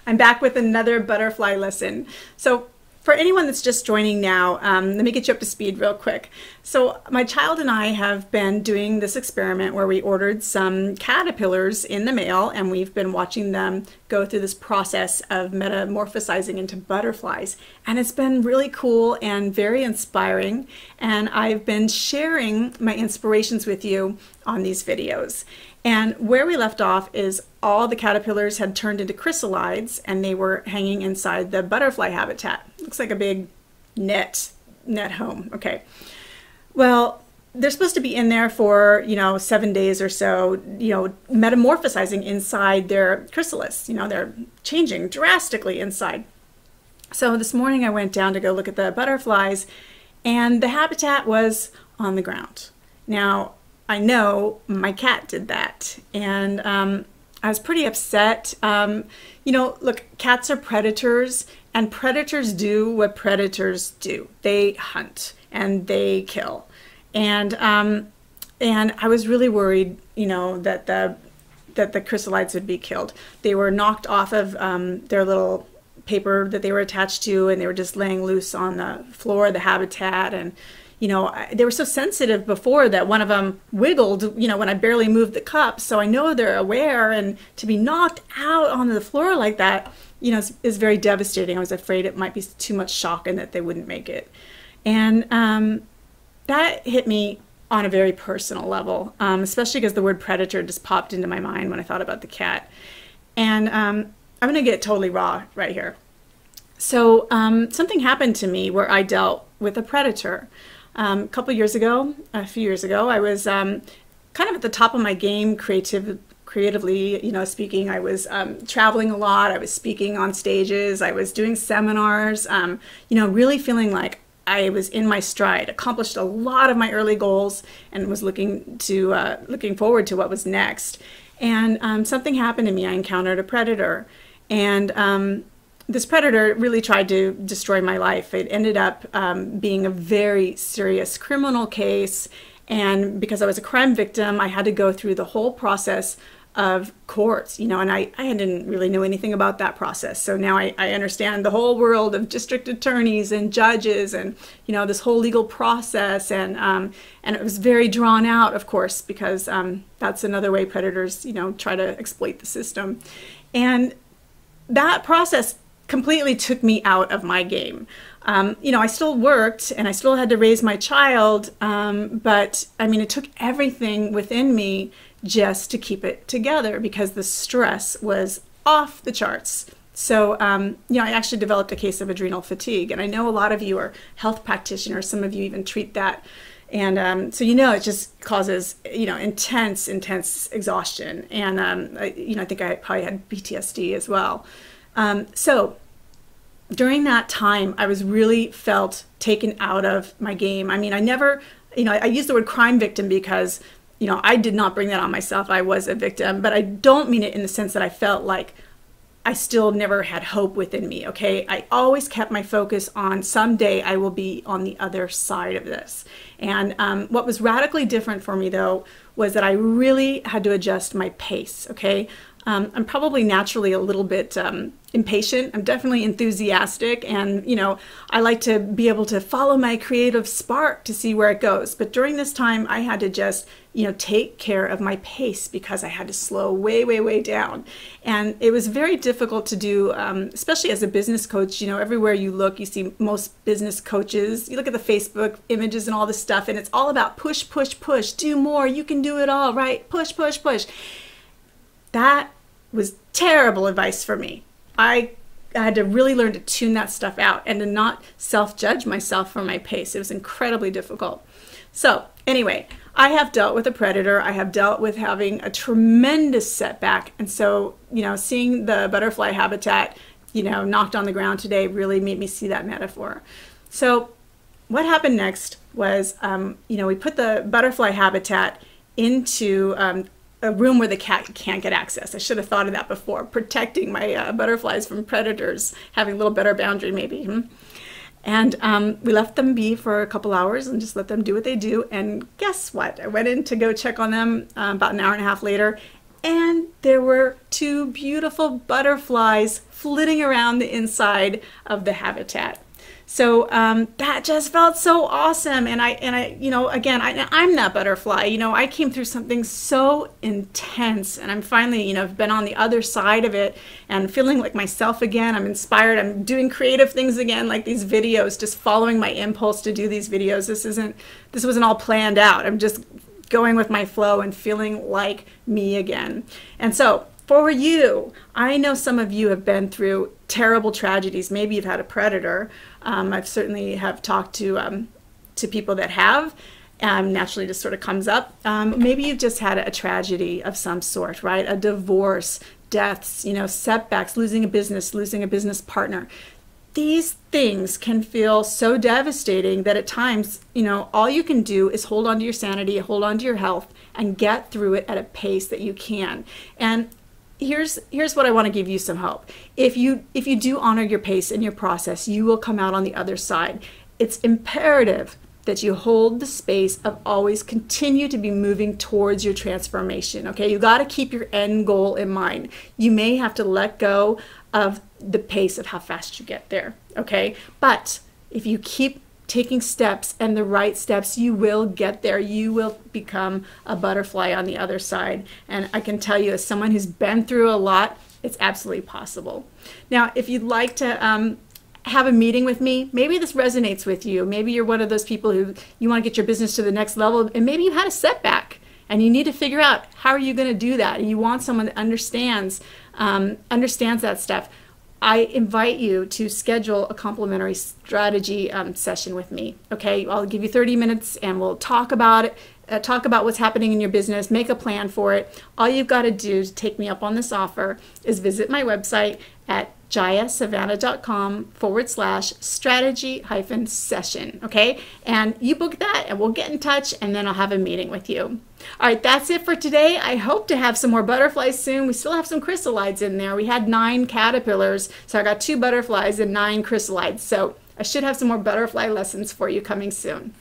I'm back with another butterfly lesson. So for anyone that's just joining now, let me get you up to speed real quick. So my child and I have been doing this experiment where we ordered some caterpillars in the mail, and we've been watching them go through this process of metamorphosizing into butterflies. And it's been really cool and very inspiring. And I've been sharing my inspirations with you on these videos. And where we left off is all the caterpillars had turned into chrysalides, and they were hanging inside the butterfly habitat. Looks like a big net home. Okay. Well, they're supposed to be in there for, 7 days or so, metamorphosizing inside their chrysalis. They're changing drastically inside. So this morning I went down to go look at the butterflies, and the habitat was on the ground. Now, I know my cat did that, and I was pretty upset. Look, cats are predators, and predators do what predators do. They hunt and they kill, and I was really worried, that the chrysalides would be killed. They were knocked off of their little paper that they were attached to, and they were just laying loose on the floor of the habitat. And they were so sensitive before that one of them wiggled, when I barely moved the cup. So I know they're aware, and to be knocked out onto the floor like that, is very devastating. I was afraid it might be too much shock and that they wouldn't make it. And that hit me on a very personal level, especially because the word predator just popped into my mind when I thought about the cat. And I'm going to get totally raw right here. So something happened to me where I dealt with a predator. A few years ago, I was kind of at the top of my game creatively, speaking. I was traveling a lot. I was speaking on stages. I was doing seminars, really feeling like I was in my stride, accomplished a lot of my early goals, and was looking forward to what was next. And something happened to me. I encountered a predator, and this predator really tried to destroy my life. It ended up being a very serious criminal case, and because I was a crime victim, I had to go through the whole process of courts, and I didn't really know anything about that process. So now I understand the whole world of district attorneys and judges and, this whole legal process. And it was very drawn out, of course, because that's another way predators, try to exploit the system. And that process completely took me out of my game. I still worked and I still had to raise my child, but it took everything within me just to keep it together because the stress was off the charts. So, I actually developed a case of adrenal fatigue, and I know a lot of you are health practitioners. Some of you even treat that. And so, it just causes, intense exhaustion. And, I think I probably had PTSD as well. So during that time, I was really felt taken out of my game. I never, I use the word crime victim because, I did not bring that on myself. I was a victim, but I don't mean it in the sense that I felt like I still never had hope within me, okay? I always kept my focus on someday I will be on the other side of this. And what was radically different for me, though, was that I really had to adjust my pace, okay? I'm probably naturally a little bit impatient. I'm definitely enthusiastic, and I like to be able to follow my creative spark to see where it goes. But during this time, I had to just take care of my pace because I had to slow way down. And it was very difficult to do, especially as a business coach. Everywhere you look, you see most business coaches. You look at the Facebook images and all this stuff, and it's all about push, do more, you can do it all, right? Push. That was terrible advice for me. I had to really learn to tune that stuff out and to not self-judge myself for my pace. It was incredibly difficult. So anyway, I have dealt with a predator. I have dealt with having a tremendous setback. And so, seeing the butterfly habitat, knocked on the ground today really made me see that metaphor. So what happened next was, we put the butterfly habitat into a room where the cat can't get access. I should have thought of that before, protecting my butterflies from predators, having a little better boundary maybe. And we left them be for a couple hours and just let them do what they do. And guess what? I went in to go check on them about an hour and a half later, and there were two beautiful butterflies flitting around the inside of the habitat. So that just felt so awesome. And again, I'm that butterfly. I came through something so intense, and I'm finally, been on the other side of it and feeling like myself again. I'm inspired. I'm doing creative things again, like these videos, just following my impulse to do these videos. This wasn't all planned out. I'm just going with my flow and feeling like me again. And so for you, I know some of you have been through terrible tragedies. Maybe you've had a predator. I've certainly have talked to people that have. Naturally just sort of comes up. Maybe you've just had a tragedy of some sort, right? A divorce, deaths, setbacks, losing a business partner. These things can feel so devastating that at times, all you can do is hold on to your sanity, hold on to your health, and get through it at a pace that you can. And here's what I want to give you some hope. If you do honor your pace and your process, you will come out on the other side. It's imperative that you hold the space of always continue to be moving towards your transformation. Okay, you got to keep your end goal in mind. You may have to let go of the pace of how fast you get there. Okay, but if you keep taking steps and the right steps, you will get there. You will become a butterfly on the other side. And I can tell you, as someone who's been through a lot, it's absolutely possible. Now, if you'd like to have a meeting with me, maybe this resonates with you. Maybe you're one of those people who you want to get your business to the next level, and maybe you had a setback and you need to figure out how are you going to do that, and you want someone that understands that stuff. I invite you to schedule a complimentary strategy session with me. Okay, I'll give you 30 minutes and we'll talk about it, talk about what's happening in your business, make a plan for it. All you've got to do to take me up on this offer is visit my website at jayasavannah.com/strategy-session. Okay, and you book that and we'll get in touch, and then I'll have a meeting with you. All right, that's it for today. I hope to have some more butterflies soon. We still have some chrysalides in there. We had 9 caterpillars, so I got 2 butterflies and 9 chrysalides. So I should have some more butterfly lessons for you coming soon.